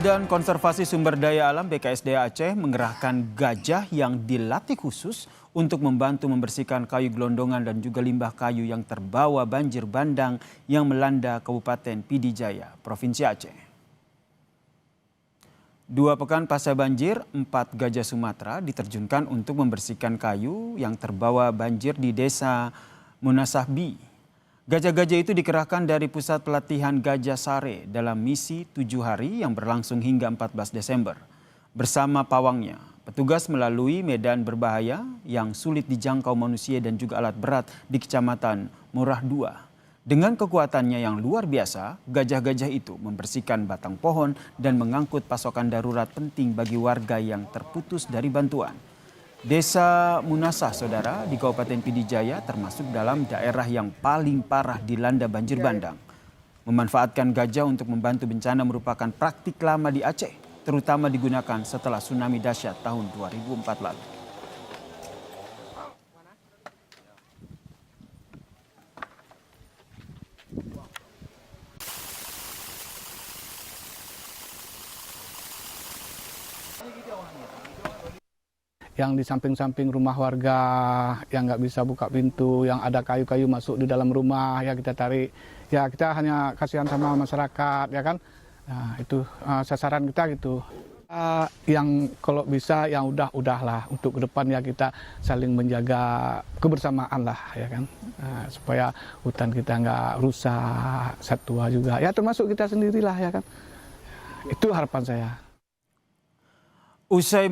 Dan Konservasi Sumber Daya Alam BKSDA Aceh mengerahkan gajah yang dilatih khusus untuk membantu membersihkan kayu gelondongan dan juga limbah kayu yang terbawa banjir bandang yang melanda Kabupaten Pidi Jaya, Provinsi Aceh. 2 pekan pasca banjir, 4 gajah Sumatera diterjunkan untuk membersihkan kayu yang terbawa banjir di Desa Munasahbi. Gajah-gajah itu dikerahkan dari Pusat Pelatihan Gajah Sare dalam misi 7 hari yang berlangsung hingga 14 Desember. Bersama pawangnya, petugas melalui medan berbahaya yang sulit dijangkau manusia dan juga alat berat di Kecamatan Murah II. Dengan kekuatannya yang luar biasa, gajah-gajah itu membersihkan batang pohon dan mengangkut pasokan darurat penting bagi warga yang terputus dari bantuan. Desa Munasah, saudara, di Kabupaten Pidi Jaya termasuk dalam daerah yang paling parah dilanda banjir bandang. Memanfaatkan gajah untuk membantu bencana merupakan praktik lama di Aceh, terutama digunakan setelah tsunami dahsyat tahun 2004 lalu. Yang di samping-samping rumah warga yang nggak bisa buka pintu, yang ada kayu-kayu masuk di dalam rumah, ya kita tarik. Ya kita hanya kasihan sama masyarakat, ya kan. Nah, itu sasaran kita gitu. Yang kalau bisa yang udahlah untuk ke depan ya kita saling menjaga kebersamaan lah, ya kan. Supaya hutan kita nggak rusak, satwa juga. Ya termasuk kita sendirilah, ya kan. Itu harapan saya. Usai